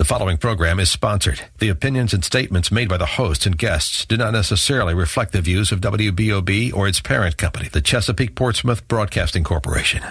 following program is sponsored. The opinions and statements made by the hosts and guests do not necessarily reflect the views of WBOB or its parent company, the Chesapeake Portsmouth Broadcasting Corporation.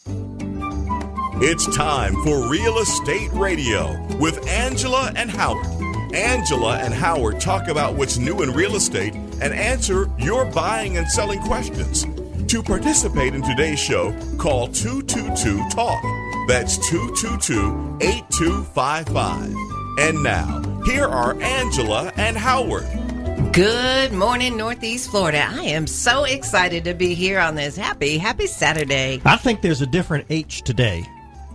It's time for Real Estate Radio with Angela and Howard. Angela and Howard talk about what's new in real estate and answer your buying and selling questions. To participate in today's show, call 222-TALK. That's 222-8255. And now, here are Angela and Howard. Good morning, Northeast Florida. I am so excited to be here on this happy Saturday. I think there's a different H today.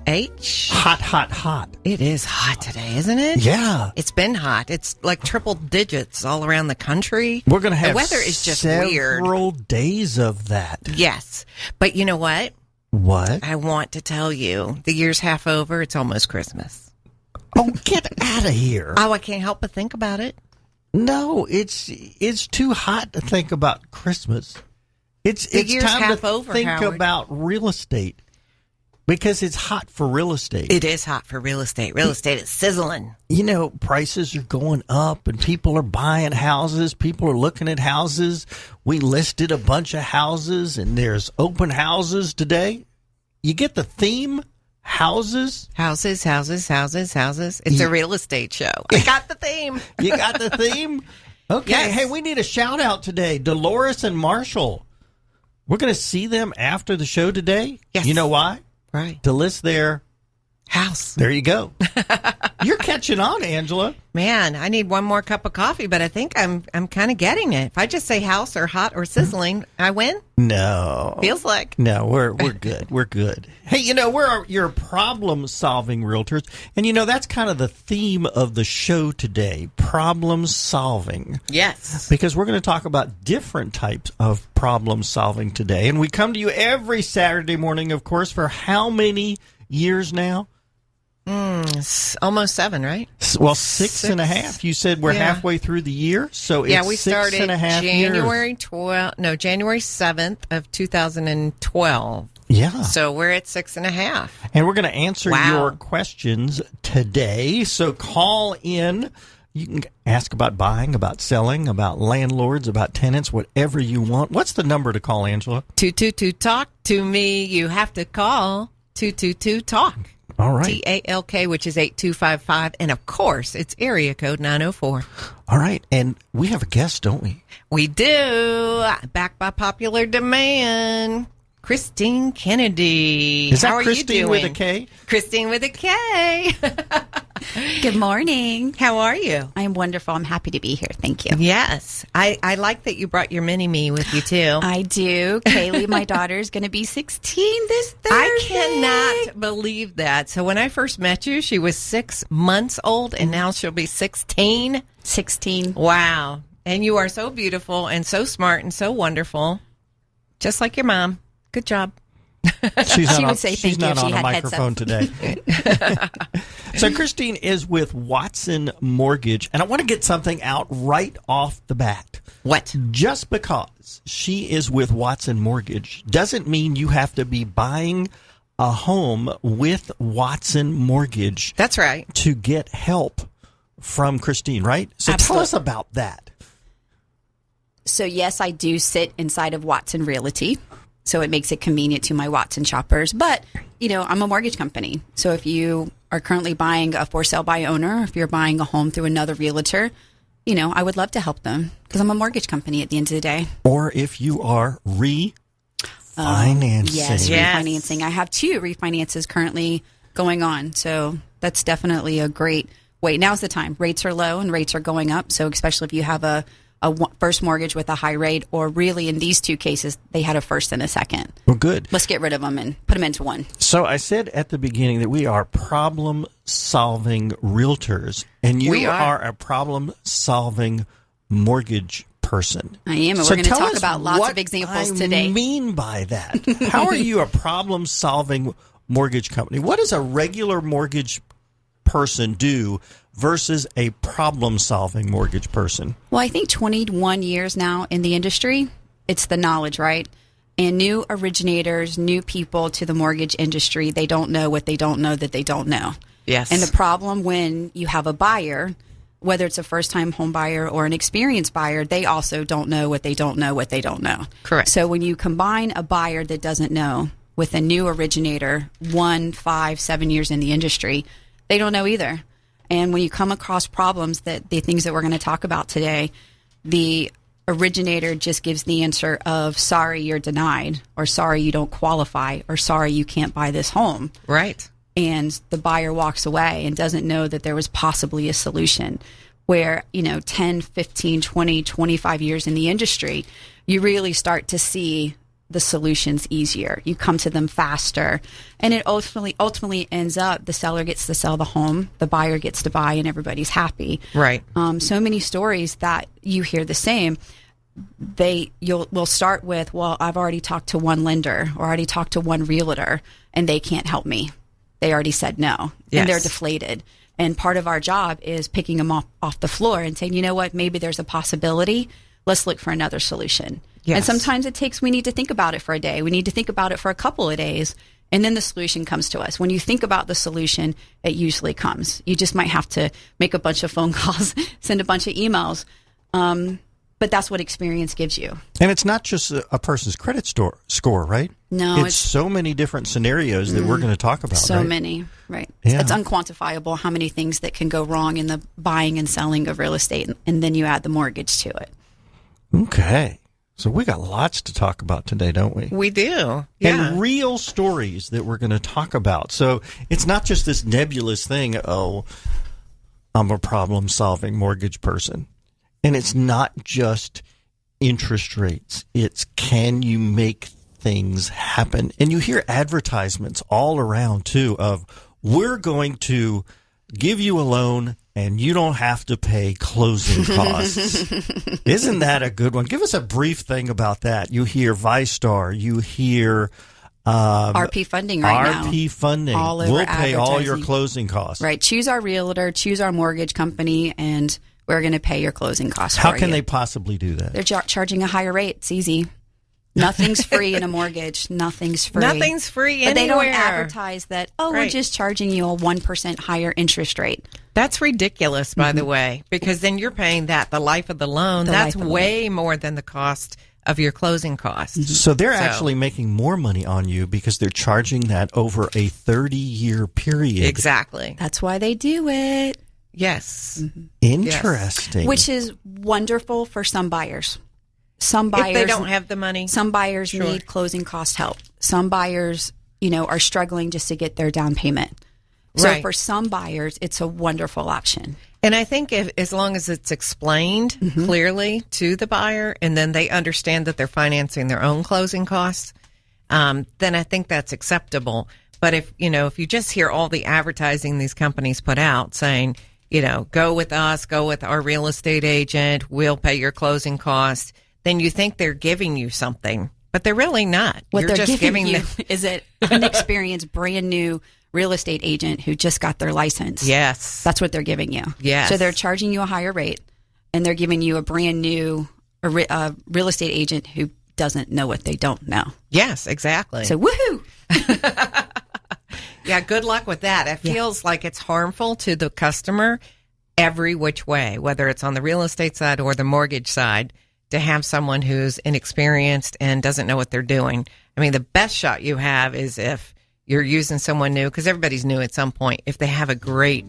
H? Hot, hot, hot. It is hot today, isn't it? Yeah. It's been hot. It's like triple digits all around the country. We're going to have the weather is just weird. Several days of that. Yes. But you know what? What? I want to tell you, the year's half over. It's almost Christmas. Oh, get out of here. Oh, I can't help but think about it. No, it's too hot to think about Christmas. It's time to think Howard. about real estate. Because it's hot for real estate. It is hot for real estate. Real estate is sizzling. You know, prices are going up and people are buying houses. People are looking at houses. We listed a bunch of houses and there's open houses today. You get the theme? Houses? Houses. It's a real estate show. I got the theme. You got the theme? Okay. Yes. Hey, we need a shout out today. Dolores and Marshall. We're going to see them after the show today. Yes. You know why? Right. To list their house. There you go. You're catching on, Angela. Man, I need one more cup of coffee, but I think I'm kind of getting it. If I just say house or hot or sizzling, I win? No. Feels like. No, we're good. We're good. Hey, you know, you're problem-solving realtors. And, you know, that's kind of the theme of the show today, problem-solving. Yes. Because we're going to talk about different types of problem-solving today. And we come to you every Saturday morning, of course, for how many years now? Almost 7, right? Well, 6.5. You said we're halfway through the year, so it's we started 6.5 January years. January 7th of 2012. Yeah. So we're at 6.5. And we're going to answer your questions today. So call in. You can ask about buying, about selling, about landlords, about tenants, whatever you want. What's the number to call, Angela? 222-TALK. To me, you have to call 222-TALK. All right. TALK, which is 8255. And, of course, it's area code 904. All right. And we have a guest, don't we? We do. Back by popular demand. Christine Kennedy. Is that How are Christine you doing? with a K? Christine with a K. Good morning. How are you? I'm wonderful. I'm happy to be here. Thank you. Yes. I like that you brought your mini-me with you, too. I do. Kaylee, my daughter, is going to be 16 this Thursday. I cannot believe that. So when I first met you, she was 6 months old, and now she'll be 16? 16. Wow. And you are so beautiful and so smart and so wonderful. Just like your mom. Good job. She's would say she's thank not you if on she a had microphone today. So Christine is with Watson Mortgage, and I want to get something out right off the bat. What? Just because she is with Watson Mortgage doesn't mean you have to be buying a home with Watson Mortgage. That's right. To get help from Christine, right? So tell us about that. So, yes, I do sit inside of Watson Realty. So it makes it convenient to my Watson shoppers. But, you know, I'm a mortgage company. So if you are currently buying a for sale by owner, if you're buying a home through another realtor, you know, I would love to help them because I'm a mortgage company at the end of the day. Or if you are refinancing. Yes, refinancing. I have 2 refinances currently going on. So that's definitely a great way. Now's the time. Rates are low and rates are going up. So especially if you have a first mortgage with a high rate, or really in these 2 cases, they had a first and a second. Well, good. Let's get rid of them and put them into one. So I said at the beginning that we are problem-solving realtors, and you are a problem-solving mortgage person. I am, and so we're going to talk about lots of examples today. What I mean by that? How are you a problem-solving mortgage company? What does a regular mortgage person do versus a problem-solving mortgage person? Well, I think 21 years now in the industry, it's the knowledge, right? And new originators, new people to the mortgage industry, they don't know what they don't know that they don't know. Yes. And the problem when you have a buyer, whether it's a first-time home buyer or an experienced buyer, they also don't know what they don't know what they don't know. Correct. So when you combine a buyer that doesn't know with a new originator, 1, 5, 7 years in the industry, they don't know either. And when you come across problems, that the things that we're going to talk about today, the originator just gives the answer of sorry, you're denied, or sorry, you don't qualify, or sorry, you can't buy this home. Right. And the buyer walks away and doesn't know that there was possibly a solution where, 10, 15, 20, 25 years in the industry, you really start to see the solutions easier. You come to them faster. And it ultimately ends up the seller gets to sell the home, the buyer gets to buy, and everybody's happy. Right. So many stories that you hear the same. We'll start with, well, I've already talked to one lender or already talked to one realtor and they can't help me. They already said no. Yes. And they're deflated. And part of our job is picking them off the floor and saying, you know what, maybe there's a possibility. Let's look for another solution. Yes. And sometimes we need to think about it for a day. We need to think about it for a couple of days. And then the solution comes to us. When you think about the solution, it usually comes. You just might have to make a bunch of phone calls, send a bunch of emails. But that's what experience gives you. And it's not just a person's credit score, right? No. It's so many different scenarios that we're going to talk about. So right? many, right? Yeah. It's unquantifiable how many things that can go wrong in the buying and selling of real estate, and then you add the mortgage to it. Okay. So we got lots to talk about today, don't we? We do. Yeah. And real stories that we're going to talk about. So it's not just this nebulous thing, oh, I'm a problem-solving mortgage person. And it's not just interest rates. It's can you make things happen? And you hear advertisements all around, too, of we're going to give you a loan and you don't have to pay closing costs. Isn't that a good one? Give us a brief thing about that. You hear ViStar. You hear RP funding now. RP funding. All over we'll pay all your advertising. closing costs. Right. Choose our realtor, choose our mortgage company, and we're going to pay your closing costs How for can you. they possibly do that? They're charging a higher rate. It's easy. Nothing's free in a mortgage. Nothing's free. Nothing's free But anywhere. they don't advertise that, we're Right. just charging you a 1% higher interest rate. That's ridiculous, by the way, because then you're paying the life of the loan. The That's life of the way more than the cost of your closing costs. So they're actually making more money on you because they're charging that over a 30-year period. Exactly. That's why they do it. Yes. Interesting. Which is wonderful for some buyers. Some If buyers they don't have the money. Some buyers Sure. need closing cost help. Some buyers, are struggling just to get their down payment. So Right. for some buyers, it's a wonderful option. And I think as long as it's explained clearly to the buyer and then they understand that they're financing their own closing costs, then I think that's acceptable. But if you just hear all the advertising these companies put out saying, go with us, go with our real estate agent, we'll pay your closing costs, then you think they're giving you something, but they're really not. What You're they're just giving you them. is an inexperienced, brand new real estate agent who just got their license. Yes. That's what they're giving you. Yes. So they're charging you a higher rate, and they're giving you a brand new real estate agent who doesn't know what they don't know. Yes, exactly. So woohoo! Yeah, good luck with that. It feels like it's harmful to the customer every which way, whether it's on the real estate side or the mortgage side, to have someone who's inexperienced and doesn't know what they're doing. I mean, the best shot you have is if you're using someone new, because everybody's new at some point. If they have a great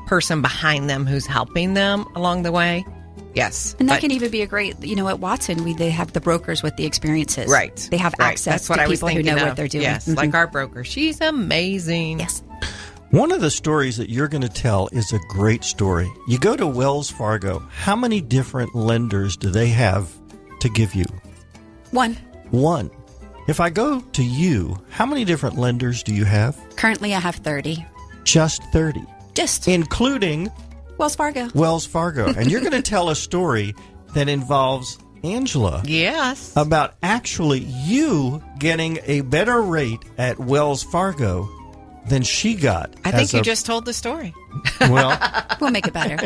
person behind them who's helping them along the way, yes. And that But- can even be a great, at Watson, they have the brokers with the experiences. Right. They have Right. access That's what to I was people who thinking know of. what they're doing. Yes, Mhm. like our broker. She's amazing. Yes. One of the stories that you're going to tell is a great story. You go to Wells Fargo. How many different lenders do they have to give you? One. One. If I go to you, how many different lenders do you have? Currently, I have 30. Just 30, Just including Wells Fargo. Wells Fargo. And you're going to tell a story that involves Angela Yes. about actually you getting a better rate at Wells Fargo than she got. I think as you a- just told the story. Well, We'll make it better.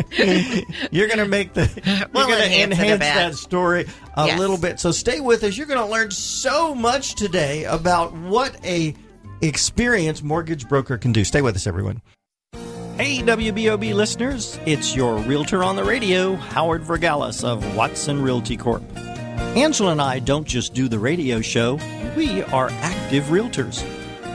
you're going to make the We'll you're going to enhance it a enhance bit. that story a Yes. little bit. So stay with us. You're going to learn so much today about what a experienced mortgage broker can do. Stay with us, everyone. Hey, WBOB listeners, it's your realtor on the radio, Howard Vergalis of Watson Realty Corp. Angela and I don't just do the radio show, we are active realtors.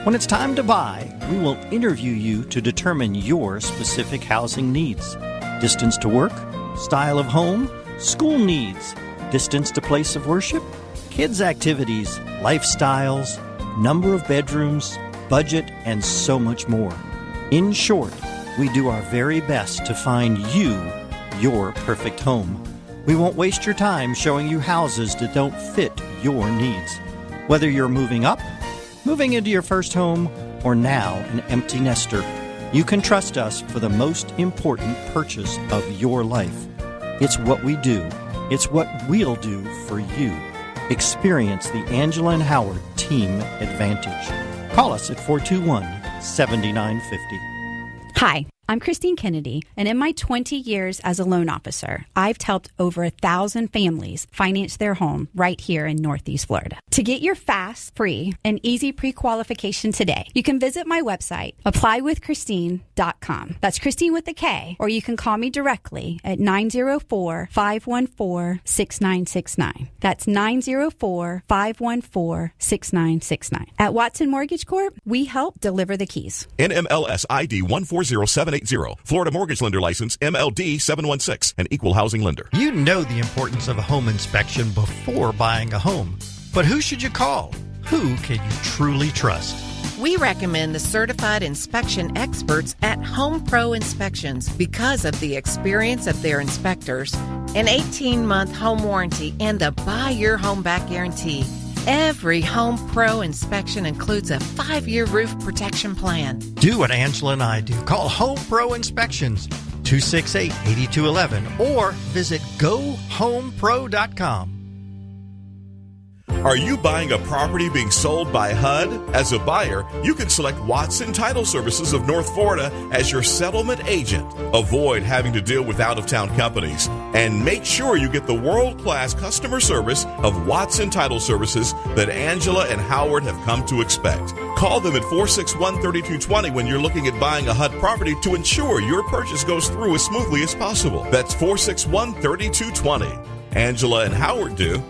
When it's time to buy, we will interview you to determine your specific housing needs. Distance to work, style of home, school needs, distance to place of worship, kids' activities, lifestyles, number of bedrooms, budget, and so much more. In short, we do our very best to find you your perfect home. We won't waste your time showing you houses that don't fit your needs. Whether you're moving up, moving into your first home, or now an empty nester, you can trust us for the most important purchase of your life. It's what we do. It's what we'll do for you. Experience the Angela and Howard Team Advantage. Call us at 421-7950. Hi, I'm Christine Kennedy, and in my 20 years as a loan officer, I've helped over 1,000 families finance their home right here in Northeast Florida. To get your fast, free, and easy pre-qualification today, you can visit my website, applywithchristine.com. That's Christine with a K, or you can call me directly at 904-514-6969. That's 904-514-6969. At Watson Mortgage Corp, we help deliver the keys. NMLS ID 140780. Florida Mortgage Lender License MLD 716. An equal housing lender. You know the importance of a home inspection before buying a home. But who should you call? Who can you truly trust? We recommend the certified inspection experts at Home Pro Inspections because of the experience of their inspectors, an 18-month home warranty, and the Buy Your Home Back guarantee. Every Home Pro inspection includes a 5-year roof protection plan. Do what Angela and I do. Call Home Pro Inspections, 268-8211, or visit GoHomePro.com. Are you buying a property being sold by HUD? As a buyer, you can select Watson Title Services of North Florida as your settlement agent. Avoid having to deal with out-of-town companies, and make sure you get the world-class customer service of Watson Title Services that Angela and Howard have come to expect. Call them at 461-3220 when you're looking at buying a HUD property to ensure your purchase goes through as smoothly as possible. That's 461-3220. Angela and Howard do.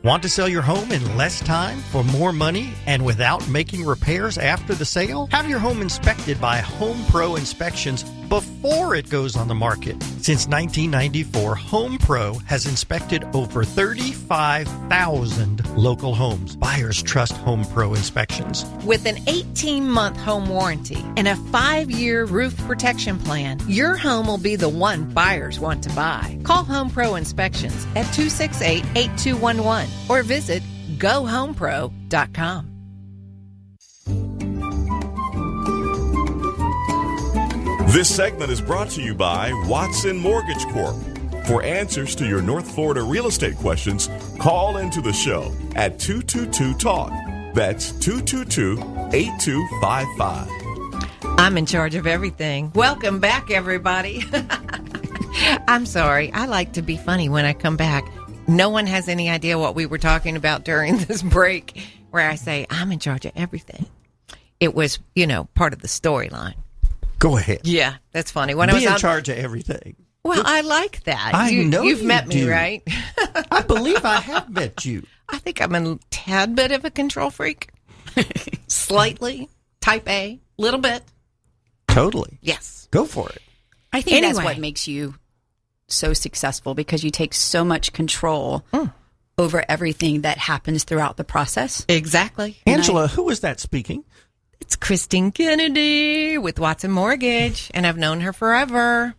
Want to sell your home in less time for more money and without making repairs after the sale? Have your home inspected by Home Pro Inspections before it goes on the market. Since 1994, Home Pro has inspected over 35,000 local homes. Buyers trust Home Pro Inspections. With an 18-month home warranty and a 5-year roof protection plan, your home will be the one buyers want to buy. Call Home Pro Inspections at 268-8211 or visit GoHomePro.com. This segment is brought to you by Watson Mortgage Corp. For answers to your North Florida real estate questions, call into the show at 222-TALK. That's 222-8255. I'm in charge of everything. Welcome back, everybody. I'm sorry. I like to be funny when I come back. No one has any idea what we were talking about during this break where I say, I'm in charge of everything. It was, part of the storyline. Go ahead. Yeah, that's funny. Be in charge of everything. Well, I like that. You've met me, right? I believe I have met you. I think I'm a tad bit of a control freak. Slightly. Type A. Little bit. Totally. Yes. Go for it. I think that's what makes you so successful, because you take so much control over everything that happens throughout the process. Exactly. Angela, who was that speaking? It's Christine Kennedy with Watson Mortgage, and I've known her forever.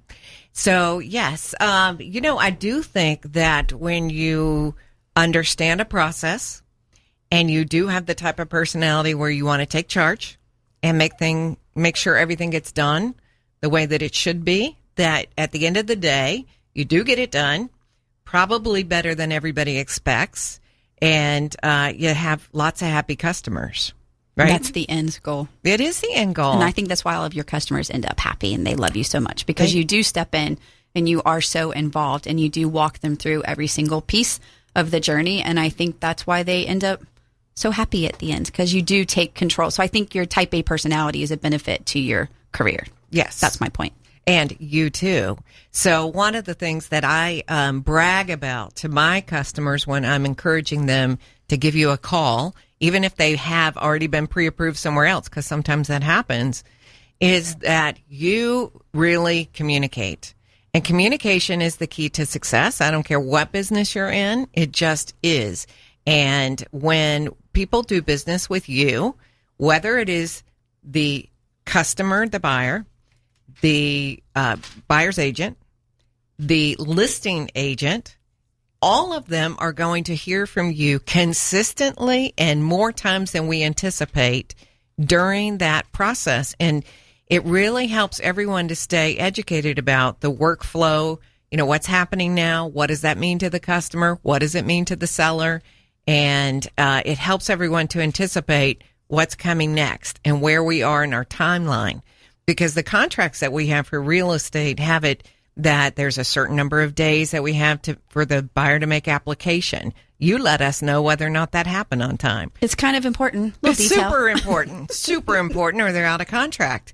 So, yes, I do think that when you understand a process and you do have the type of personality where you want to take charge and make sure everything gets done the way that it should be, that at the end of the day, you do get it done, probably better than everybody expects, and you have lots of happy customers. Right? That's the end goal. It is the end goal. And I think that's why all of your customers end up happy and they love you so much, because you do step in and you are so involved and you do walk them through every single piece of the journey. And I think that's why they end up so happy at the end, because you do take control. So I think your type A personality is a benefit to your career. Yes. That's my point. And you too. So one of the things that I brag about to my customers when I'm encouraging them to give you a call, even if they have already been pre-approved somewhere else, because sometimes that happens, is that you really communicate. And communication is the key to success. I don't care what business you're in. It just is. And when people do business with you, whether it is the customer, the buyer, the buyer's agent, the listing agent, all of them are going to hear from you consistently and more times than we anticipate during that process. And it really helps everyone to stay educated about the workflow, what's happening now, what does that mean to the customer, what does it mean to the seller, and it helps everyone to anticipate what's coming next and where we are in our timeline. Because the contracts that we have for real estate have it that there's a certain number of days that we have for the buyer to make application. You let us know whether or not that happened on time. It's kind of important. It's Detail. super important, super important, or they're out of contract.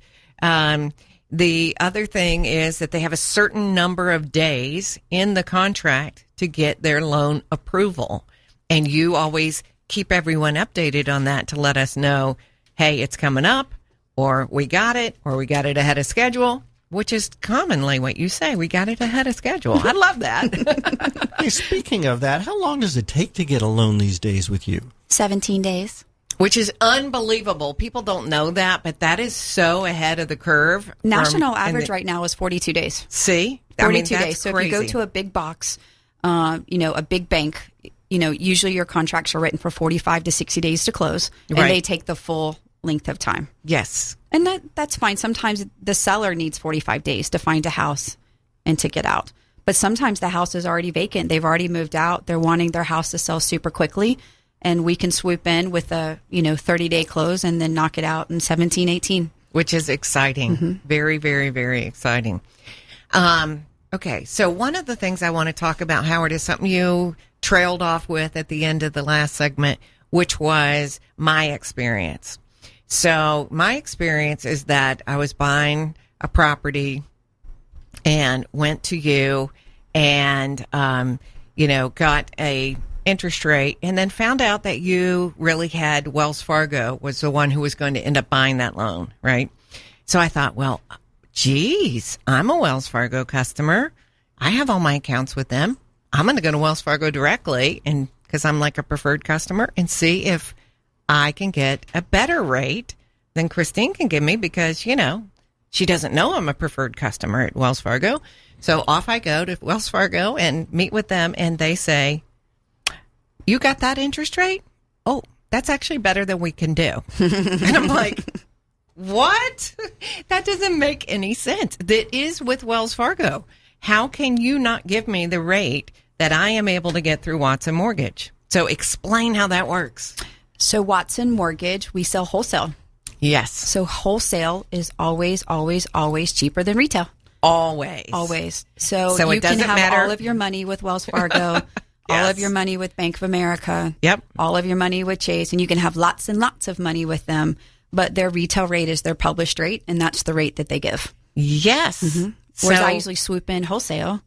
The other thing is that they have a certain number of days in the contract to get their loan approval. And you always keep everyone updated on that to let us know, hey, it's coming up. Or we got it ahead of schedule, which is commonly what you say. We got it ahead of schedule. I love that. Hey, speaking of that, how long does it take to get a loan these days with you? 17 days. Which is unbelievable. People don't know that, but that is so ahead of the curve. National average right now is 42 days. See? 42 days. So crazy. if you go to a big box, a big bank, usually your contracts are written for 45 to 60 days to close, and Right. they take the full length of time. Yes. And that's fine. Sometimes the seller needs 45 days to find a house and to get out. But sometimes the house is already vacant. They've already moved out. They're wanting their house to sell super quickly. And we can swoop in with a, 30-day close and then knock it out in 17, 18. Which is exciting. Mm-hmm. Very, very, very exciting. Okay. So one of the things I want to talk about, Howard, is something you trailed off with at the end of the last segment, which was my experience. So my experience is that I was buying a property and went to you and, got a interest rate and then found out that you really had Wells Fargo was the one who was going to end up buying that loan, right? So I thought, well, geez, I'm a Wells Fargo customer. I have all my accounts with them. I'm going to go to Wells Fargo directly and because I'm like a preferred customer and see if I can get a better rate than Christine can give me because, she doesn't know I'm a preferred customer at Wells Fargo. So off I go to Wells Fargo and meet with them and they say, you got that interest rate? Oh, that's actually better than we can do. And I'm like, what? That doesn't make any sense. That is with Wells Fargo. How can you not give me the rate that I am able to get through Watson Mortgage? So explain how that works. So Watson Mortgage, we sell wholesale. Yes. So wholesale is always, always, always cheaper than retail. Always. Always. So it you can doesn't have matter. all of your money with Wells Fargo, all of your money with Bank of America, Yep. all of your money with Chase, and you can have lots and lots of money with them, but their retail rate is their published rate, and that's the rate that they give. Yes. Whereas So- I usually swoop in wholesale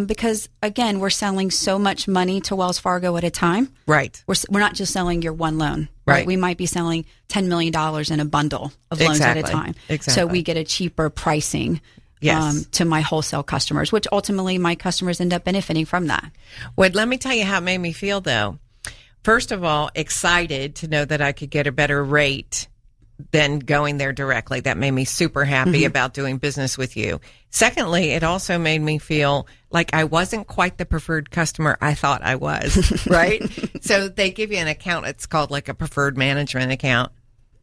because, again, we're selling so much money to Wells Fargo at a time. Right. We're not just selling your one loan, Right. We might be selling $10 million in a bundle of loans at a Exactly. time. Exactly. So we get a cheaper pricing Yes. to my wholesale customers, which ultimately my customers end up benefiting from that. Well, let me tell you how it made me feel, though. First of all, excited to know that I could get a better rate than going there directly. That made me super happy about doing business with you. Secondly, it also made me feel like I wasn't quite the preferred customer I thought I was, right? So they give you an account. It's called like a preferred management account.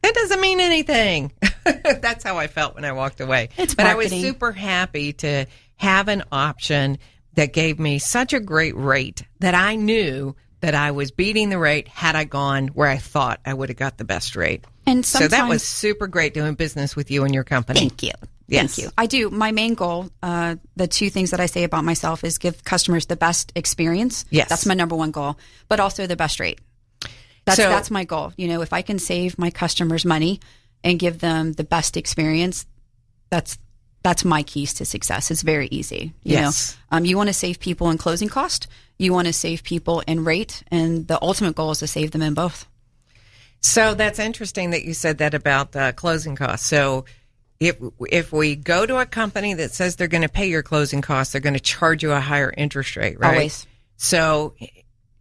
That doesn't mean anything. That's how I felt when I walked away. It's but I was marketing. super happy to have an option that gave me such a great rate that I knew that I was beating the rate had I gone where I thought I would have got the best rate. And So that was super great doing business with you and your company. Thank you. Yes. Thank you. I do. My main goal, the two things that I say about myself is give customers the best experience. Yes. That's my number one goal, but also the best rate. That's my goal. If I can save my customers money and give them the best experience, That's my keys to success. It's very easy. Yes. You want to save people in closing cost. You want to save people in rate. And the ultimate goal is to save them in both. So that's interesting that you said that about closing costs. So if we go to a company that says they're going to pay your closing costs, they're going to charge you a higher interest rate, right? Always. So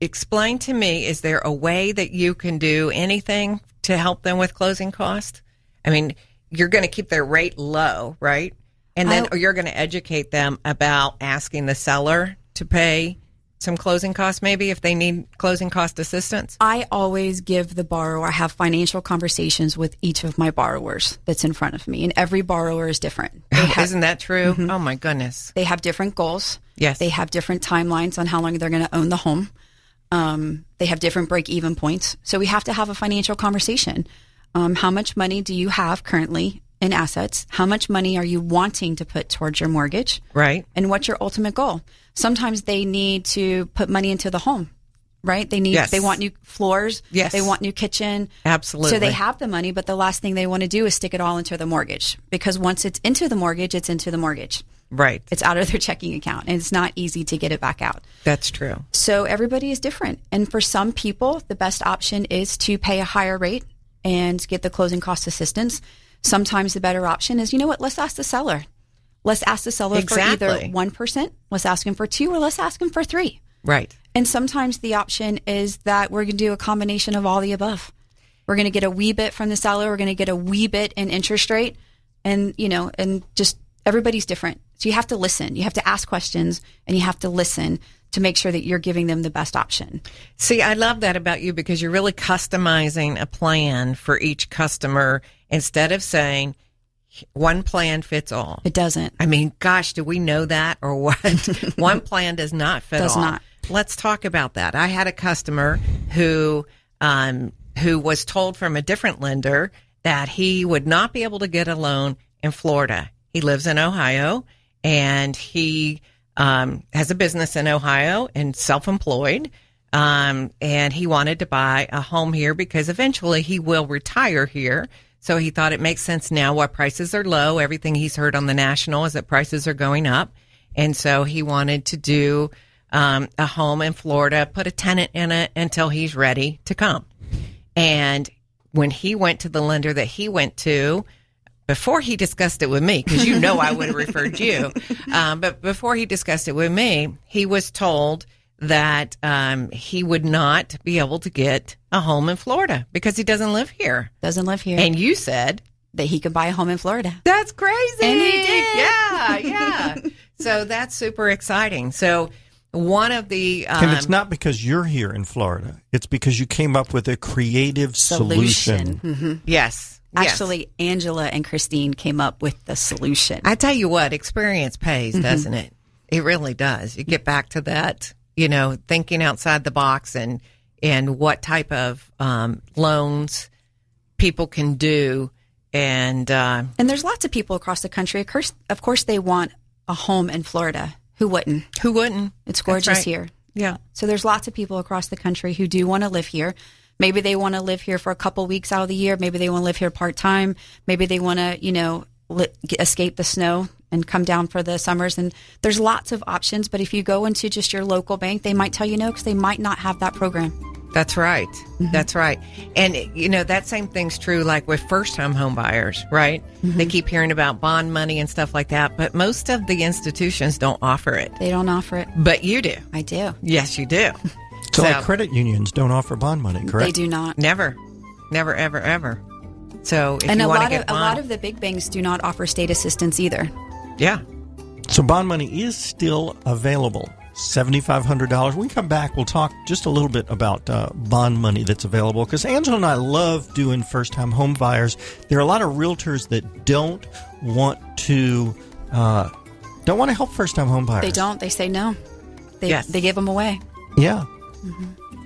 explain to me, is there a way that you can do anything to help them with closing costs? I mean, you're going to keep their rate low, right? And then you're going to educate them about asking the seller to pay some closing costs, maybe if they need closing cost assistance? I always give the borrower, I have financial conversations with each of my borrowers that's in front of me, and every borrower is different. Isn't that true? Mm-hmm. Oh my goodness. They have different goals. Yes. They have different timelines on how long they're going to own the home. They have different break-even points. So we have to have a financial conversation. How much money do you have currently in assets? How much money are you wanting to put towards your mortgage? Right. And what's your ultimate goal? Sometimes they need to put money into the home, right? They want new floors. Yes. They want new kitchen. Absolutely. So they have the money, but the last thing they want to do is stick it all into the mortgage, because once it's into the mortgage, it's into the mortgage. Right. It's out of their checking account, and it's not easy to get it back out. That's true. So everybody is different. And for some people, the best option is to pay a higher rate and get the closing cost assistance. Sometimes the better option is, you know what, let's ask the seller. Let's ask the seller for either 1%, let's ask him for 2%, or let's ask him for 3%. Right. And sometimes the option is that we're going to do a combination of all the above. We're going to get a wee bit from the seller. We're going to get a wee bit in interest rate. And, and just everybody's different. So you have to listen. You have to ask questions, and you have to listen to make sure that you're giving them the best option. See, I love that about you, because you're really customizing a plan for each customer instead of saying one plan fits all. It doesn't. I mean, gosh, do we know that or what? One plan does not fit all. Does not. Let's talk about that. I had a customer who was told from a different lender that he would not be able to get a loan in Florida. He lives in Ohio, and he has a business in Ohio and self-employed. And he wanted to buy a home here because eventually he will retire here. So he thought it makes sense now while prices are low. Everything he's heard on the national is that prices are going up. And so he wanted to do a home in Florida, put a tenant in it until he's ready to come. And when he went to the lender that he went to, before he discussed it with me, because I would have referred you, but before he discussed it with me, he was told that he would not be able to get a home in Florida because he doesn't live here. Doesn't live here. And you said that he could buy a home in Florida. That's crazy. And he did. Yeah. So that's super exciting. So one of the... and it's not because you're here in Florida. It's because you came up with a creative solution. Mm-hmm. Yes. Actually, Angela and Christine came up with the solution. I tell you what, experience pays, doesn't it? It really does. You get back to that, thinking outside the box and what type of loans people can do. And there's lots of people across the country. Of course, they want a home in Florida. Who wouldn't? Who wouldn't? It's gorgeous here. Yeah. So there's lots of people across the country who do want to live here. Maybe they want to live here for a couple weeks out of the year. Maybe they want to live here part-time. Maybe they want to, escape the snow and come down for the summers. And there's lots of options. But if you go into just your local bank, they might tell you no, because they might not have that program. That's right. Mm-hmm. That's right. And, that same thing's true like with first-time home buyers, right? Mm-hmm. They keep hearing about bond money and stuff like that. But most of the institutions don't offer it. They don't offer it. But you do. I do. Yes, you do. So like credit unions don't offer bond money, correct? They do not. Never, ever, ever. So if and you a want lot to of get bond, a lot of the big banks do not offer state assistance either. Yeah. So bond money is still available. $7,500. When we come back, we'll talk just a little bit about bond money that's available, because Angela and I love doing first-time home buyers. There are a lot of realtors that don't want to help first-time home buyers. They don't. They say no. Yes. They give them away. Yeah.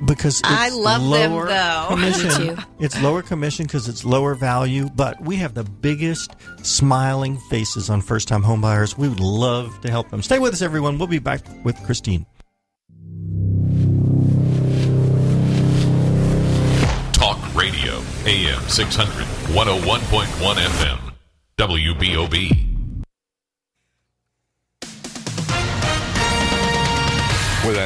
Because it's I love them, lower though. commission. Me too. It's lower commission because it's lower value, but we have the biggest smiling faces on first-time home buyers. We would love to help them. Stay with us, everyone. We'll be back with Christine. Talk Radio, AM 600, 101.1 FM, WBOB.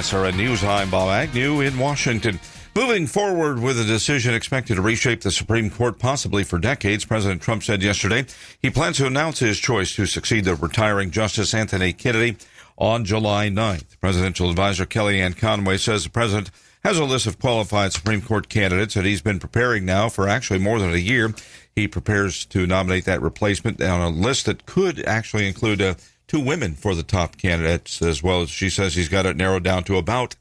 SRN News, I'm Bob Agnew in Washington. Moving forward with a decision expected to reshape the Supreme Court possibly for decades, President Trump said yesterday he plans to announce his choice to succeed the retiring Justice Anthony Kennedy on July 9th. Presidential advisor Kellyanne Conway says the president has a list of qualified Supreme Court candidates that he's been preparing now for actually more than a year. He prepares to nominate that replacement on a list that could actually include 2 women for the top candidates, as well as she says he's got it narrowed down to about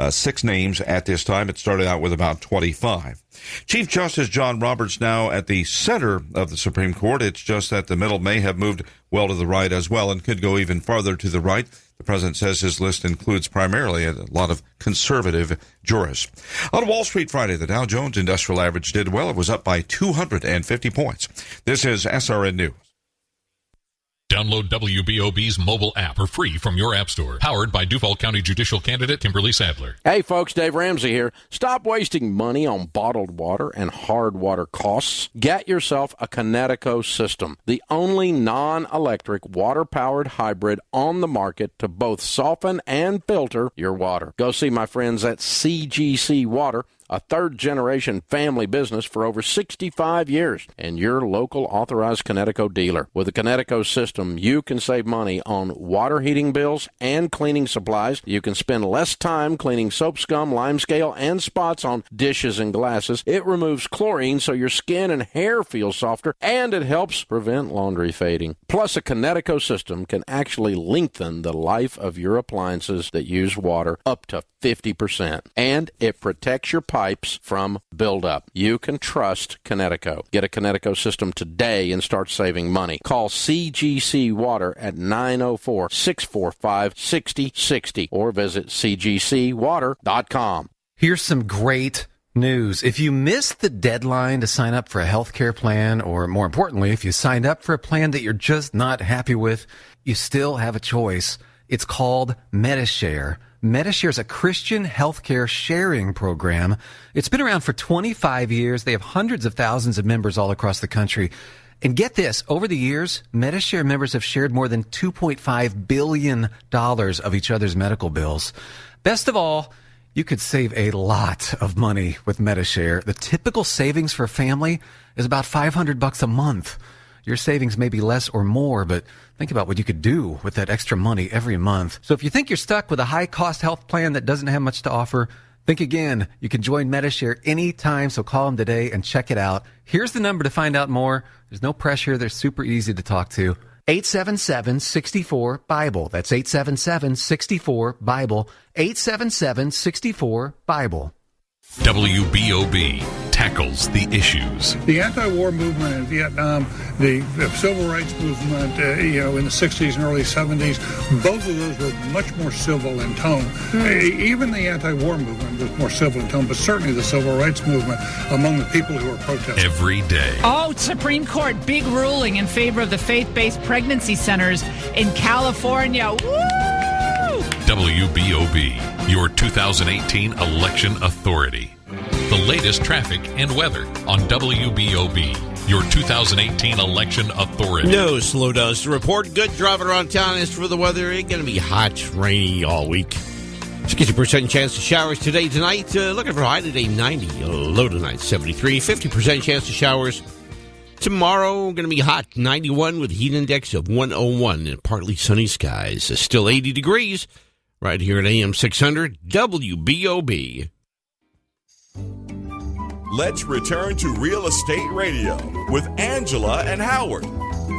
6 names at this time. It started out with about 25. Chief Justice John Roberts now at the center of the Supreme Court. It's just that the middle may have moved well to the right as well and could go even farther to the right. The president says his list includes primarily a lot of conservative jurists. On Wall Street Friday, the Dow Jones Industrial Average did well. It was up by 250 points. This is SRN News. Download WBOB's mobile app for free from your app store. Powered by Duval County Judicial Candidate Kimberly Sadler. Hey folks, Dave Ramsey here. Stop wasting money on bottled water and hard water costs. Get yourself a Connecticut system, the only non-electric water-powered hybrid on the market to both soften and filter your water. Go see my friends at CGC Water, a third-generation family business for over 65 years, and your local authorized Connecticut dealer. With the Connecticut system, you can save money on water heating bills and cleaning supplies. You can spend less time cleaning soap scum, limescale, and spots on dishes and glasses. It removes chlorine so your skin and hair feel softer, and it helps prevent laundry fading. Plus, a Connecticut system can actually lengthen the life of your appliances that use water up to 50%, and it protects your pipes from buildup. You can trust Connecticut. Get a Connecticut system today and start saving money. Call CGC Water at 904-645-6060 or visit cgcwater.com. Here's some great news. If you missed the deadline to sign up for a health care plan, or more importantly, if you signed up for a plan that you're just not happy with, you still have a choice. It's called Medi-Share. Medi-Share is a Christian healthcare sharing program. It's been around for 25 years. They have hundreds of thousands of members all across the country. And get this, over the years, Medi-Share members have shared more than $2.5 billion of each other's medical bills. Best of all, you could save a lot of money with Medi-Share. The typical savings for a family is about $500 a month. Your savings may be less or more, but think about what you could do with that extra money every month. So if you think you're stuck with a high-cost health plan that doesn't have much to offer, think again. You can join Medi-Share anytime, so call them today and check it out. Here's the number to find out more. There's no pressure. They're super easy to talk to. 877-64-BIBLE. That's 877-64-BIBLE. 877-64-BIBLE. WBOB tackles the issues. The anti-war movement in Vietnam, the civil rights movement, in the 60s and early 70s, both of those were much more civil in tone. Even the anti-war movement was more civil in tone, but certainly the civil rights movement among the people who were protesting. Every day. Oh, Supreme Court, big ruling in favor of the faith-based pregnancy centers in California. Woo! WBOB, your 2018 election authority. The latest traffic and weather on WBOB, your 2018 election authority. No slowdowns to report. Good driving around town. As for the weather, it's going to be hot, rainy all week. 60% chance of showers today, tonight. Looking for high today, 90. Low tonight, 73. 50% chance of showers. Tomorrow, going to be hot, 91 with a heat index of 101 and partly sunny skies. Still 80 degrees right here at AM 600 WBOB. Let's return to Real Estate Radio with Angela and Howard.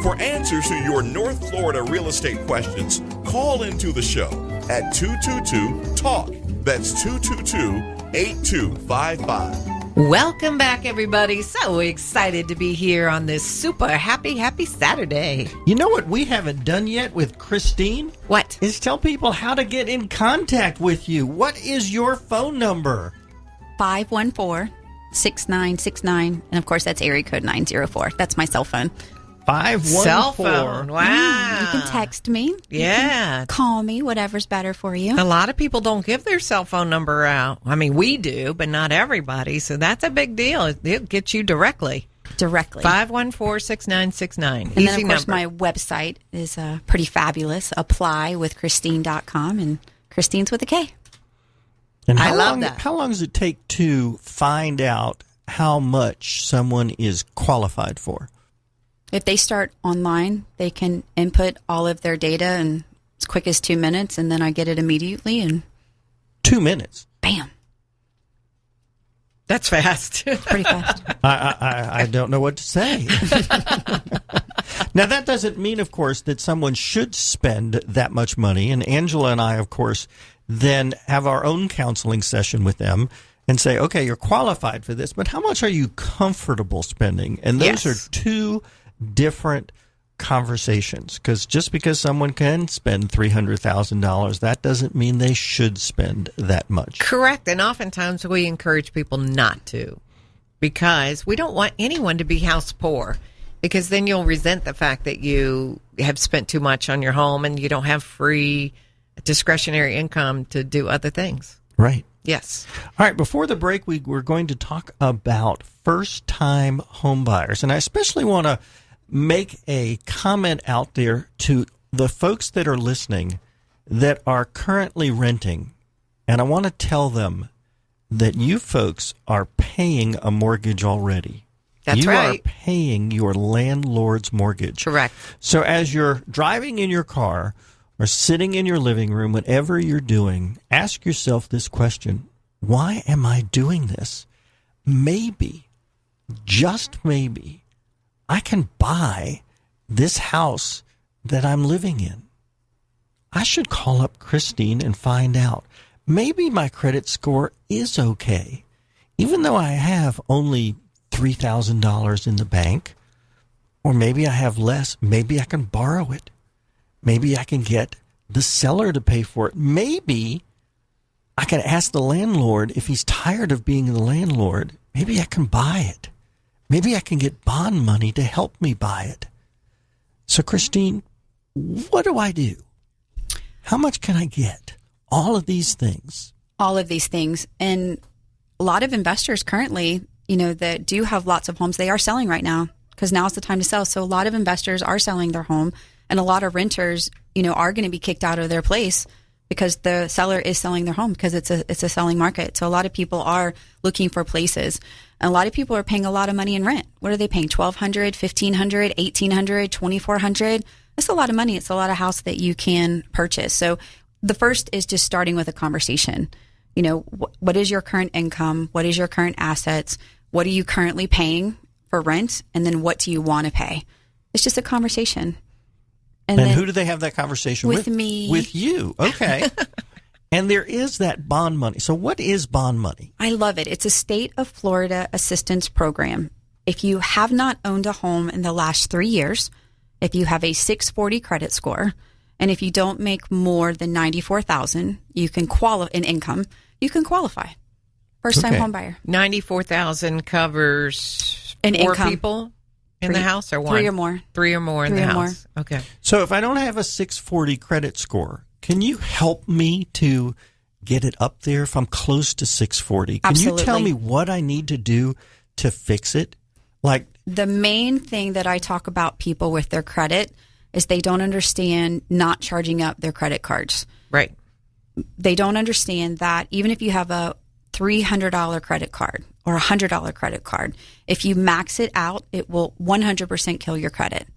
For answers to your North Florida real estate questions, call into the show at 222-TALK. That's 222-8255. Welcome back, everybody. So excited to be here on this super happy Saturday. You know what we haven't done yet with Christine? What? Is tell people how to get in contact with you. What is your phone number? 514-6969. And of course, that's area code 904. That's my cell phone. 514. Cell phone. Wow. You can text me. Yeah. You can call me, whatever's better for you. A lot of people don't give their cell phone number out. I mean, we do, but not everybody. So that's a big deal. It'll get you directly. 514-6969. And Easy then, of course, number. my website is pretty fabulous. Apply with Christine.com. And Christine's with a K. And I love that. How long does it take to find out how much someone is qualified for? If they start online, they can input all of their data in as quick as 2 minutes, and then I get it immediately. And 2 minutes? Bam. That's fast. Pretty fast. I don't know what to say. Now, that doesn't mean, of course, that someone should spend that much money. And Angela and I, of course, then have our own counseling session with them and say, okay, you're qualified for this, but how much are you comfortable spending? And those are two different conversations, because just because someone can spend $300,000, that doesn't mean they should spend that much. Correct. And oftentimes we encourage people not to, because we don't want anyone to be house poor, because then you'll resent the fact that you have spent too much on your home and you don't have free discretionary income to do other things. Right. Yes. All right. Before the break, we're going to talk about first-time home buyers. And I especially want to make a comment out there to the folks that are listening that are currently renting. And I want to tell them that you folks are paying a mortgage already. That's right. You are paying your landlord's mortgage. Correct. So as you're driving in your car or sitting in your living room, whatever you're doing, ask yourself this question: why am I doing this? Maybe, just maybe, I can buy this house that I'm living in. I should call up Christine and find out. Maybe my credit score is okay. Even though I have only $3,000 in the bank, or maybe I have less, maybe I can borrow it. Maybe I can get the seller to pay for it. Maybe I can ask the landlord if he's tired of being the landlord. Maybe I can buy it. Maybe I can get bond money to help me buy it. So, Christine, what do I do? How much can I get? All of these things. All of these things. And a lot of investors currently, that do have lots of homes, they are selling right now because now's the time to sell. So a lot of investors are selling their home, and a lot of renters, are going to be kicked out of their place because the seller is selling their home because it's a selling market. So a lot of people are looking for places. And a lot of people are paying a lot of money in rent. What are they paying? $1,200, $1,500, $1,800, $2,400? That's a lot of money. It's a lot of house that you can purchase. So the first is just starting with a conversation. What is your current income? What is your current assets? What are you currently paying for rent? And then what do you want to pay? It's just a conversation. And then, who do they have that conversation with? With me. With you. Okay. And there is that bond money. So what is bond money? I love it. It's a state of Florida assistance program. If you have not owned a home in the last 3 years, if you have a 640 credit score, and if you don't make more than $94,000, you can qualify in income. You can qualify. First-time home buyer. $94,000 covers an 4 income. people in the house, or 1? 3 or more. 3 or more in the house. Okay. So if I don't have a 640 credit score, can you help me to get it up there if I'm close to 640? Can Absolutely. you tell me what I need to do to fix it? Like, the main thing that I talk about people with their credit is they don't understand not charging up their credit cards. Right. They don't understand that even if you have a $300 credit card or a $100 credit card, if you max it out, it will 100% kill your credit.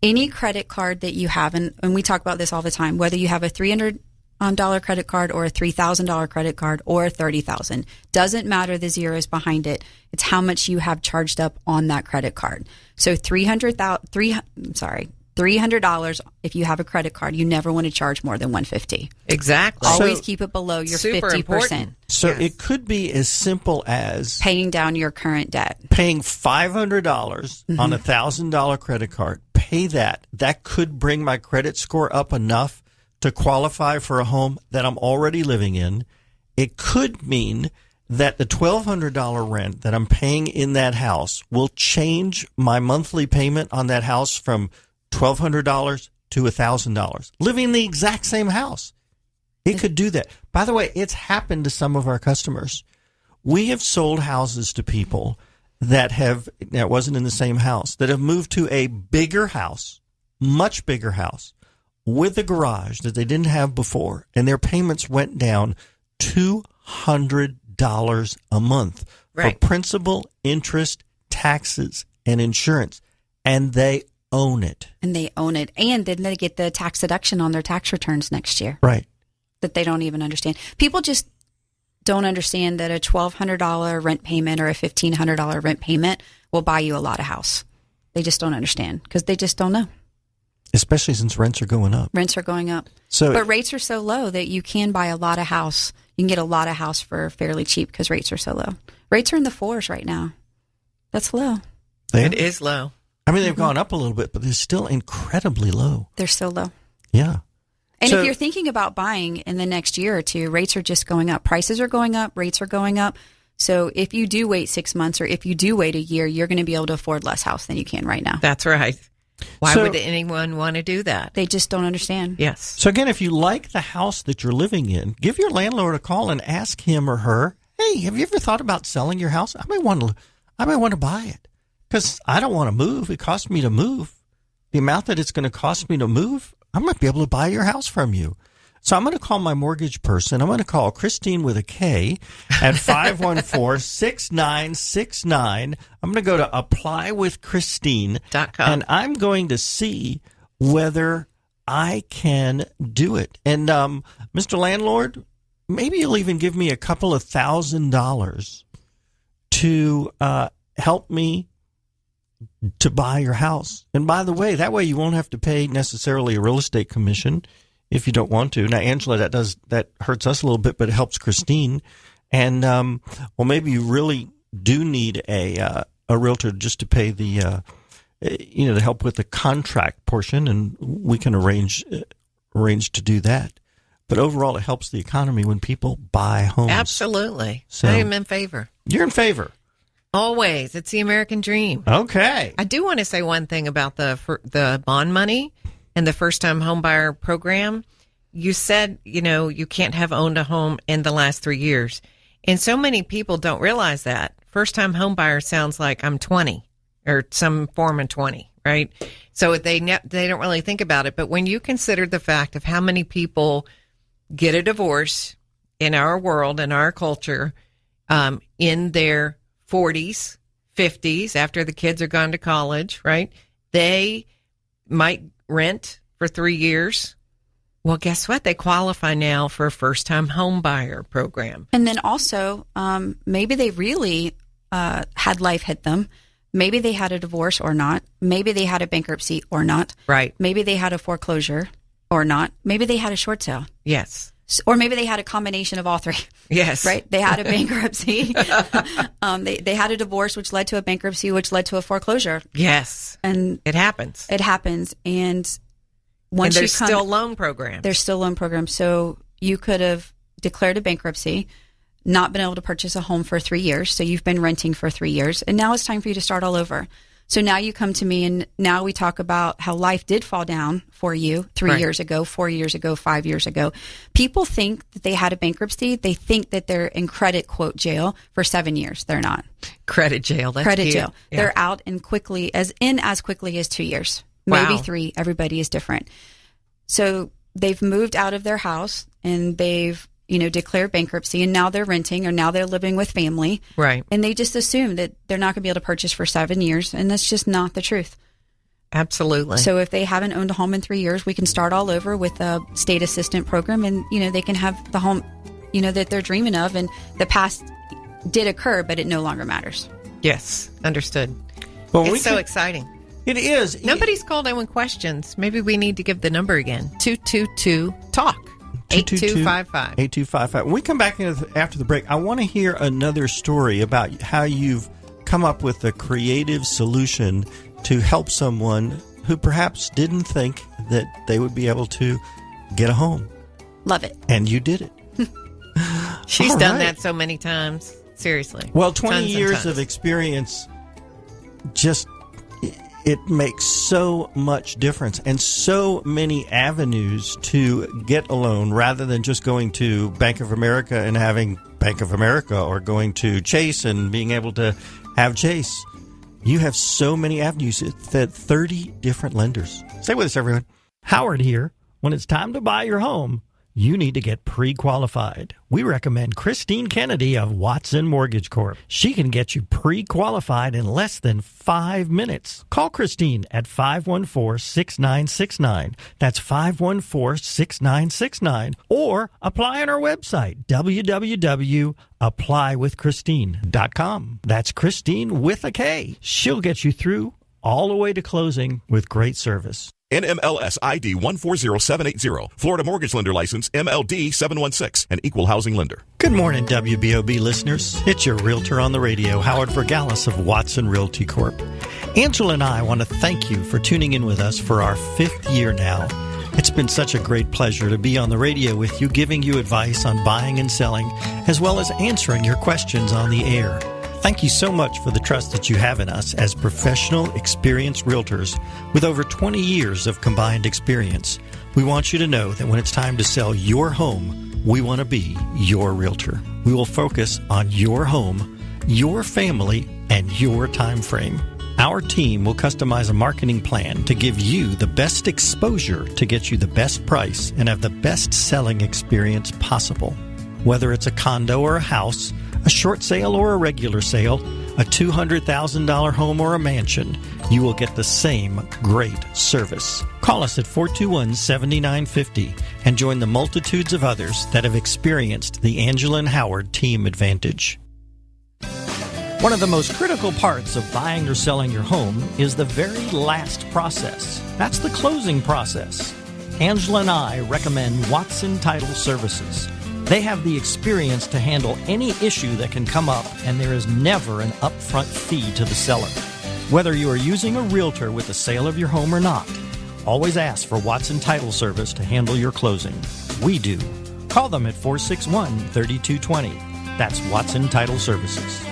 Any credit card that you have, and we talk about this all the time, whether you have a $300 credit card or a $3,000 credit card or a $30,000, doesn't matter the zeros behind it. It's how much you have charged up on that credit card. So $300 if you have a credit card, you never want to charge more than $150. Exactly. Always keep it below your 50%. Important. So it could be as simple as paying down your current debt. Paying $500 on a $1,000 credit card. Pay that. That could bring my credit score up enough to qualify for a home that I'm already living in. It could mean that the $1,200 rent that I'm paying in that house will change my monthly payment on that house from $1,200 to $1,000. Living in the exact same house. It could do that. By the way, it's happened to some of our customers. We have sold houses to people that have, now it wasn't in the same house, that have moved to a bigger house, much bigger house, with a garage that they didn't have before, and their payments went down $200 $1,200 a month for principal, interest, taxes, and insurance. And they own it. And they own it. And then they get the tax deduction on their tax returns next year. Right. That they don't even understand. People just don't understand that a $1,200 rent payment or a $1,500 rent payment will buy you a lot of house. They just don't understand because they just don't know. Especially since rents are going up. Rents are going up. But rates are so low that you can buy a lot of house. You can get a lot of house for fairly cheap because rates are so low. Rates are in the 4s right now. That's low. It is low. I mean, they've gone up a little bit, but they're still incredibly low. They're still low. Yeah. And if you're thinking about buying in the next year or two, rates are just going up. Prices are going up. Rates are going up. So if you do wait 6 months or if you do wait a year, you're going to be able to afford less house than you can right now. That's right. Why would anyone want to do that? They just don't understand. Yes. So again, if you like the house that you're living in, give your landlord a call and ask him or her, hey, have you ever thought about selling your house? I might want to buy it because I don't want to move. It costs me to move. The amount that it's going to cost me to move, I might be able to buy your house from you. So I'm going to call my mortgage person. I'm going to call Christine with a K at 514-6969. I'm going to go to applywithchristine.com. And I'm going to see whether I can do it. And Mr. Landlord, maybe you'll even give me a couple of $1,000 to help me to buy your house. And by the way, that way you won't have to pay necessarily a real estate commission if you don't want to. Now, Angela, that hurts us a little bit, but it helps Christine. And well, maybe you really do need a realtor just to pay the to help with the contract portion, and we can arrange to do that. But overall, it helps the economy when people buy homes. Absolutely. So, I am in favor. You're in favor. Always. It's the American dream. Okay. I do want to say one thing about the bond money and the first-time homebuyer program. You said, you can't have owned a home in the last 3 years. And so many people don't realize that. First-time homebuyer sounds like I'm 20 or some form of 20, right? So they don't really think about it. But when you consider the fact of how many people get a divorce in our world, in our culture, in their 40s, 50s, after the kids are gone to college, right? They might rent for 3 years. Well, guess what? They qualify now for a first-time home buyer program. And then also, maybe they really had life hit them. Maybe they had a divorce or not. Maybe they had a bankruptcy or not. Right. Maybe they had a foreclosure or not. Maybe they had a short sale. Yes. Or maybe they had a combination of all three. Yes. Right? They had a bankruptcy. They had a divorce, which led to a bankruptcy, which led to a foreclosure. Yes. And it happens. It happens. And once there's still loan programs. There's still loan programs. So you could have declared a bankruptcy, not been able to purchase a home for 3 years. So you've been renting for 3 years. And now it's time for you to start all over. So now you come to me and now we talk about how life did fall down for you 3 years ago, 4 years ago, 5 years ago. People think that they had a bankruptcy. They think that they're in credit quote jail for 7 years. They're not. Credit jail. That's credit cute. jail. Yeah. They're out as quickly as 2 years, maybe 3. Everybody is different. So they've moved out of their house and they've declared bankruptcy, and now they're renting or now they're living with family. Right. And they just assume that they're not going to be able to purchase for 7 years. And that's just not the truth. Absolutely. So if they haven't owned a home in 3 years, we can start all over with a state assistant program, and, they can have the home, that they're dreaming of. And the past did occur, but it no longer matters. Yes. Understood. Well, it's so exciting. It is. Nobody's called in with questions. Maybe we need to give the number again. 222-TALK. 8255. 8255. When we come back after the break, I want to hear another story about how you've come up with a creative solution to help someone who perhaps didn't think that they would be able to get a home. Love it. And you did it. She's done that so many times. Seriously. Well, 20 years of experience, just it makes so much difference and so many avenues to get a loan rather than just going to Bank of America and having Bank of America or going to Chase and being able to have Chase. You have so many avenues, 30 different lenders. Stay with us, everyone. Howard here. When it's time to buy your home, you need to get pre-qualified. We recommend Christine Kennedy of Watson Mortgage Corp. She can get you pre-qualified in less than 5 minutes. Call Christine at 514-6969. That's 514-6969. Or apply on our website, www.applywithchristine.com. That's Christine with a K. She'll get you through all the way to closing with great service. NMLS ID 140780. Florida Mortgage Lender License MLD 716. An equal housing lender. Good morning, WBOB listeners. It's your realtor on the radio, Howard Vergalis of Watson Realty Corp. Angela and I want to thank you for tuning in with us for our 5th year now. It's been such a great pleasure to be on the radio with you, giving you advice on buying and selling, as well as answering your questions on the air. Thank you so much for the trust that you have in us as professional, experienced realtors with over 20 years of combined experience. We want you to know that when it's time to sell your home, we want to be your realtor. We will focus on your home, your family, and your time frame. Our team will customize a marketing plan to give you the best exposure to get you the best price and have the best selling experience possible. Whether it's a condo or a house, a short sale or a regular sale, a $200,000 home or a mansion, you will get the same great service. Call us at 421-7950 and join the multitudes of others that have experienced the Angela and Howard team advantage. One of the most critical parts of buying or selling your home is the very last process. That's the closing process. Angela and I recommend Watson Title Services. They have the experience to handle any issue that can come up, and there is never an upfront fee to the seller. Whether you are using a realtor with the sale of your home or not, always ask for Watson Title Service to handle your closing. We do. Call them at 461-3220. That's Watson Title Services.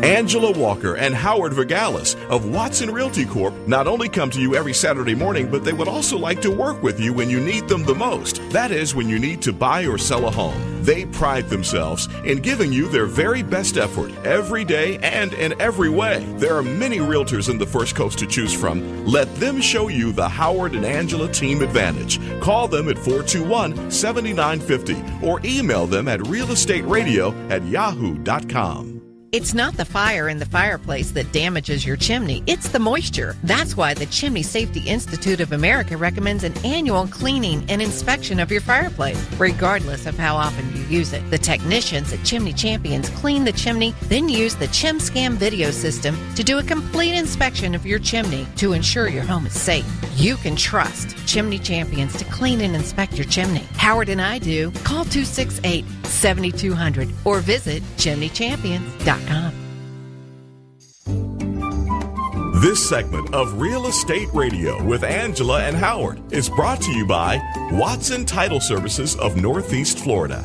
Angela Walker and Howard Vergalis of Watson Realty Corp. not only come to you every Saturday morning, but they would also like to work with you when you need them the most. That is, when you need to buy or sell a home. They pride themselves in giving you their very best effort every day and in every way. There are many realtors in the First Coast to choose from. Let them show you the Howard and Angela team advantage. Call them at 421-7950 or email them at realestateradio@yahoo.com. It's not the fire in the fireplace that damages your chimney. It's the moisture. That's why the Chimney Safety Institute of America recommends an annual cleaning and inspection of your fireplace, regardless of how often you use it. The technicians at Chimney Champions clean the chimney, then use the ChimScam video system to do a complete inspection of your chimney to ensure your home is safe. You can trust Chimney Champions to clean and inspect your chimney. Howard and I do. Call 268-7200 or visit chimneychampions.com. This segment of Real Estate Radio with Angela and Howard is brought to you by Watson Title Services of Northeast Florida.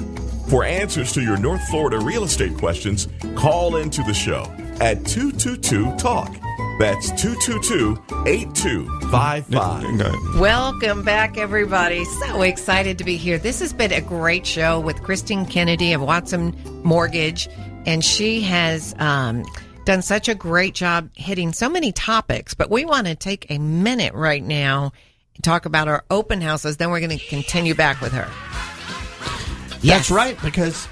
For answers to your North Florida real estate questions, call into the show at 222-TALK. That's 222-8255. Welcome back, everybody. So excited to be here. This has been a great show with Christine Kennedy of Watson Mortgage, and she has done such a great job hitting so many topics. But we want to take a minute right now and talk about our open houses. Then we're going to continue back with her. That's right, because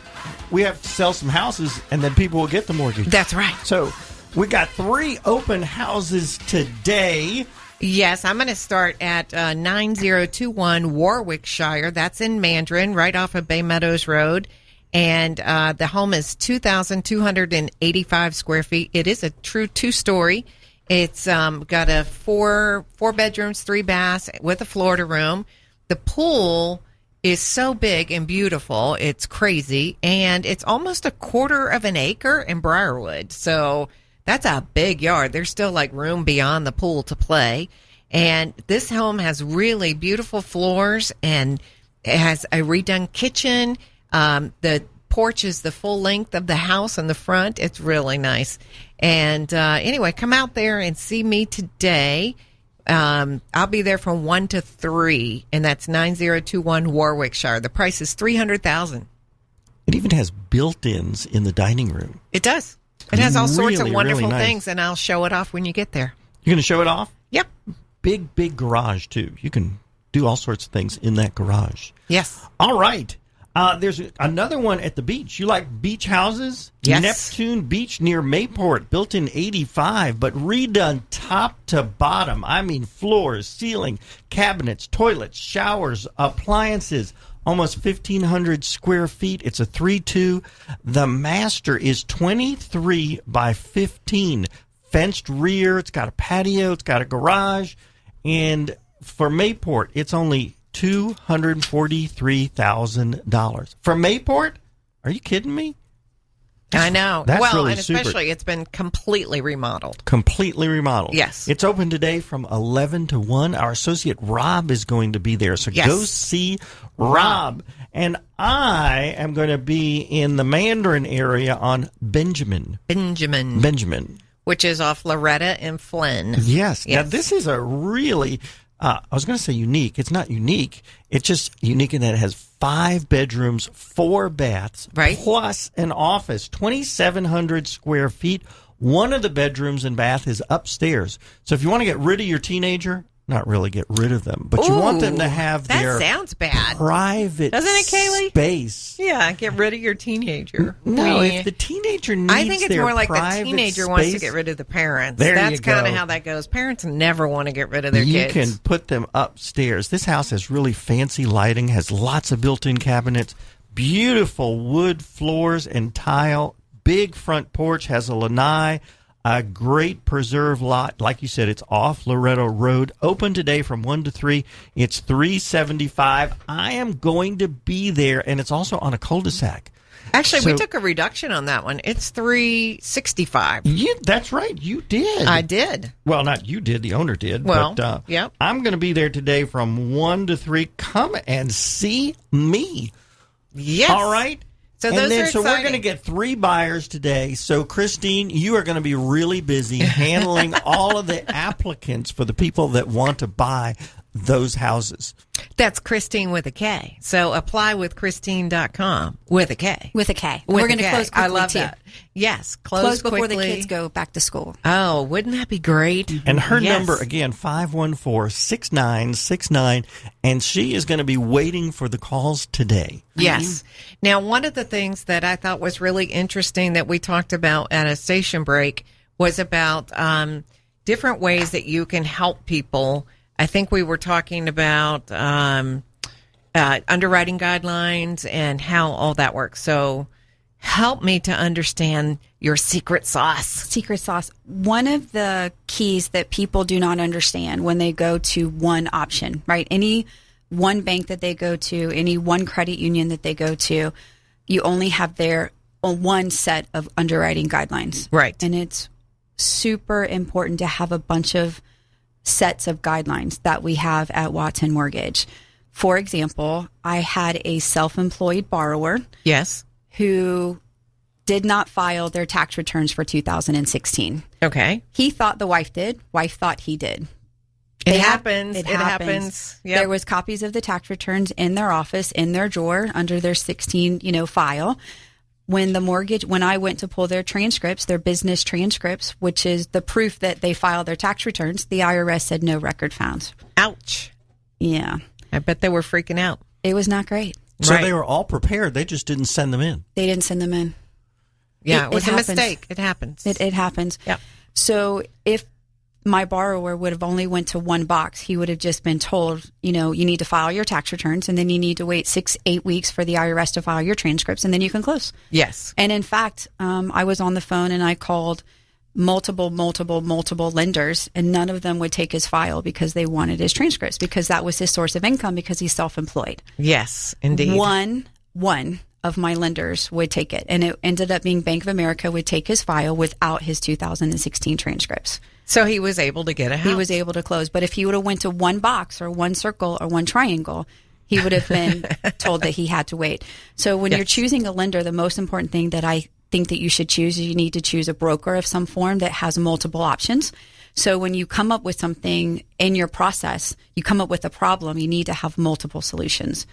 we have to sell some houses, and then people will get the mortgage. That's right. So we got 3 open houses today. Yes, I'm going to start at 9021 Warwickshire. That's in Mandarin, right off of Bay Meadows Road. And the home is 2,285 square feet. It is a true 2-story. It's got a 4 bedrooms, 3 baths with a Florida room. The pool is so big and beautiful. It's crazy. And it's almost a 1/4 of an acre in Briarwood. So that's a big yard. There's still like room beyond the pool to play. And this home has really beautiful floors, and it has a redone kitchen. The porch is the full length of the house in the front. It's really nice. And anyway, come out there and see me today. I'll be there from 1 to 3, and that's 9021 Warwickshire. The price is $300,000. It even has built-ins in the dining room. It does. It has all sorts of Really, wonderful really nice. things, and I'll show it off when you get there. You're going to show it off? Yep. Big garage, too. You can do all sorts of things in that garage. Yes. All right. There's another one at the beach. You like beach houses? Yes. Neptune Beach near Mayport, built in 85, but redone top to bottom. I mean, floors, ceiling, cabinets, toilets, showers, appliances. Almost 1,500 square feet. It's a 3-2. The master is 23 by 15. Fenced rear. It's got a patio. It's got a garage. And for Mayport, it's only $243,000. For Mayport? Are you kidding me? I know. That's well, really and especially it's been completely remodeled. Completely remodeled. Yes. It's open today from 11 to 1. Our associate Rob is going to be there. So Yes. go see Rob. And I am going to be in the Mandarin area on Benjamin. Which is off Loretta and Flynn. Yes. Now, this is a really, I was going to say unique. It's not unique. It's just unique in that it has 5 bedrooms, 4 baths, right, plus an office, 2,700 square feet. One of the bedrooms and bath is upstairs. So if you want to get rid of your teenager, not really get rid of them, but you want them to have that their sounds bad. private Doesn't it, Kaylee? space. Yeah, get rid of your teenager. No, if the teenager needs I think it's their more like the private teenager wants to space, get rid of the parents. There That's you go. kind of how that goes. Parents never want to get rid of their you kids. can put them upstairs. This house has really fancy lighting, has lots of built-in cabinets, beautiful wood floors and tile, big front porch, has a lanai, a great preserve lot. Like you said, it's off Loretto Road. Open today from 1 to 3. It's $375. I am going to be there, and it's also on a cul-de-sac. Actually, So- we took a reduction on that one. It's $365. That's right. You did. I did. Well, not you did. The owner did. Well, but, yep. I'm going to be there today from 1 to 3. Come and see me. Yes. All right. So those are so we're exciting. going to get 3 buyers today. So Christine, you are going to be really busy handling all of the applicants for the people that want to buy those houses. That's Christine with a K. So apply with Christine.com with a K. With a K. With We're going a to K. close quickly, I love too. that. Yes, Close before the quickly. kids go back to school. Oh, wouldn't that be great? And her Yes. number, again, 514-6969. And she is going to be waiting for the calls today. Yes. Now, one of the things that I thought was really interesting that we talked about at a station break was about different ways that you can help people. I think we were talking about underwriting guidelines and how all that works. So help me to understand your secret sauce. Secret sauce. One of the keys that people do not understand when they go to one option, right? Any one bank that they go to, any one credit union that they go to, you only have their one set of underwriting guidelines. Right. And it's super important to have a bunch of sets of guidelines that we have at Watson Mortgage. For example, I had a self-employed borrower. Yes. Who did not file their tax returns for 2016. Okay. He thought the wife did. Wife thought he did. It happens. It happens. Yep. There was copies of the tax returns in their office, in their drawer, under their 16, file. When I went to pull their transcripts, their business transcripts, which is the proof that they filed their tax returns, the IRS said no record found. Ouch. Yeah. I bet they were freaking out. It was not great. So they were all prepared. They just didn't send them in. They didn't send them in. Yeah, it was a happens. mistake. It happens. It happens. Yep. So if my borrower would have only went to one box, he would have just been told, you need to file your tax returns, and then you need to wait 6-8 weeks for the IRS to file your transcripts, and then you can close. Yes. And in fact, I was on the phone and I called multiple lenders, and none of them would take his file because they wanted his transcripts, because that was his source of income, because he's self-employed. Yes, indeed. One of my lenders would take it, and it ended up being Bank of America would take his file without his 2016 transcripts. So he was able to get a house. He was able to close. But if he would have went to one box or one circle or one triangle, he would have been told that he had to wait. So when you're choosing a lender, the most important thing that I think that you should choose is you need to choose a broker of some form that has multiple options. So when you come up with something in your process, you come up with a problem, you need to have multiple solutions.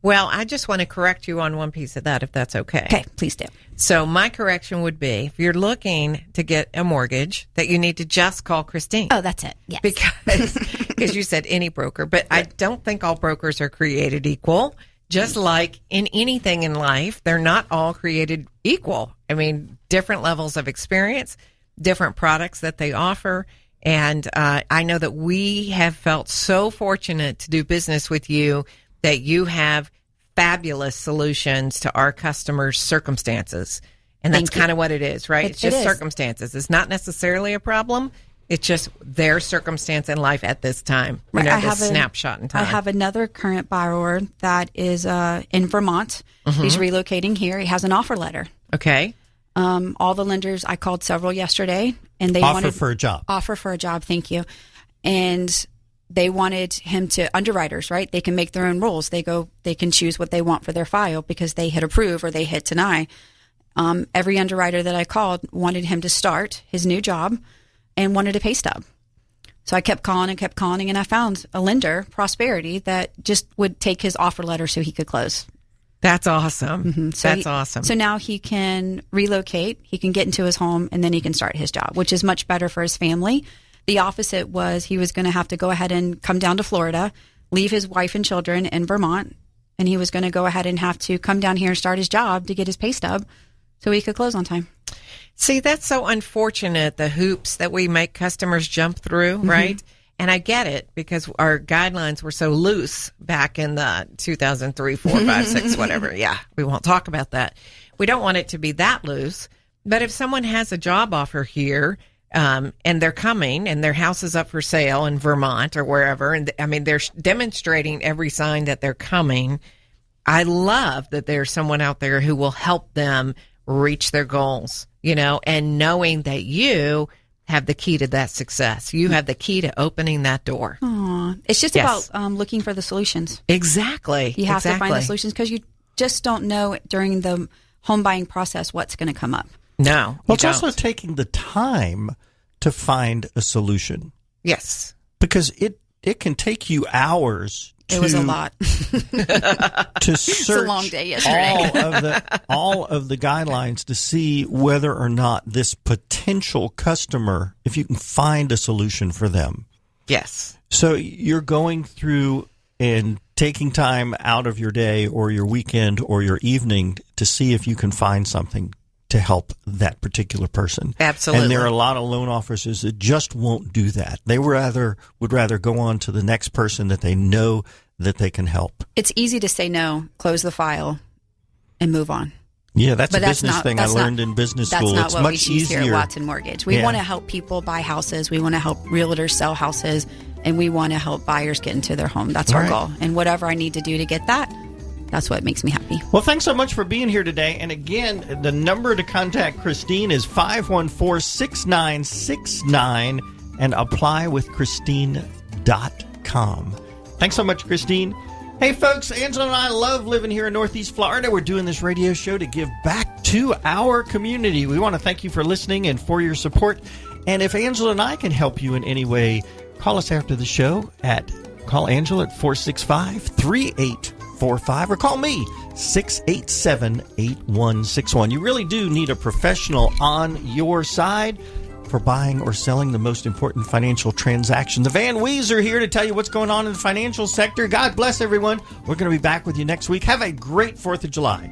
Well, I just want to correct you on one piece of that, if that's okay. Okay, please do. So my correction would be, if you're looking to get a mortgage, that you need to just call Christine. Oh, that's it. Yes. Because because you said any broker, but I don't think all brokers are created equal. Just like in anything in life, they're not all created equal. I mean, different levels of experience, different products that they offer. And I know that we have felt so fortunate to do business with you that you have fabulous solutions to our customers' circumstances. And that's kind of what it is, right? It's just circumstances. It's not necessarily a problem. It's just their circumstance in life at this time. Right. You know, this snapshot in time. I have another current borrower that is in Vermont. He's relocating here. He has an offer letter. Okay. All the lenders, I called several yesterday, and they Offer for a job. Offer for a job, thank you. And they wanted him to, underwriters, right? They can make their own rules. They can choose what they want for their file because they hit approve or they hit deny. Every underwriter that I called wanted him to start his new job and wanted a pay stub. So I kept calling, and I found a lender, Prosperity, that just would take his offer letter so he could close. That's awesome. So That's awesome. So now he can relocate, he can get into his home, and then he can start his job, which is much better for his family. The opposite was he was going to have to go ahead and come down to Florida, leave his wife and children in Vermont, and he was going to go ahead and have to come down here and start his job to get his pay stub so he could close on time. See, that's so unfortunate, the hoops that we make customers jump through, right? And I get it because our guidelines were so loose back in the 2003, 4, 5, 6, whatever. Yeah, we won't talk about that. We don't want it to be that loose. But if someone has a job offer here and they're coming and their house is up for sale in Vermont or wherever, and I mean, they're demonstrating every sign that they're coming, I love that there's someone out there who will help them reach their goals, you know, and knowing that you have the key to that success. You have the key to opening that door. Aww. It's just about looking for the solutions. Exactly. You have to find the solutions because you just don't know during the home buying process what's going to come up. No. Well, it's also taking the time to find a solution. Yes. Because it can take you hours. It was a lot. To search it's a long day yesterday. all of the guidelines to see whether or not this potential customer, if you can find a solution for them. Yes. So you're going through and taking time out of your day or your weekend or your evening to see if you can find something to help that particular person. Absolutely. And there are a lot of loan officers that just won't do that. They would rather go on to the next person that they know that they can help. It's easy to say no, close the file, and move on. Yeah, that's a business thing I learned in business school. That's it's not what much we teach easier here at Watson Mortgage. We want to help people buy houses. We want to help realtors sell houses, and we want to help buyers get into their home. That's our goal. And whatever I need to do to get that, that's what makes me happy. Well, thanks so much for being here today. And again, the number to contact Christine is 514-6969 and applywithchristine.com. Thanks so much, Christine. Hey, folks, Angela and I love living here in Northeast Florida. We're doing this radio show to give back to our community. We want to thank you for listening and for your support. And if Angela and I can help you in any way, call us after the show call Angela at 465-3845 or call me 687-8161. You really do need a professional on your side for buying or selling the most important financial transaction. The Van Wees are here to tell you what's going on in the financial sector. God bless everyone. We're going to be back with you next week. Have a great 4th of July.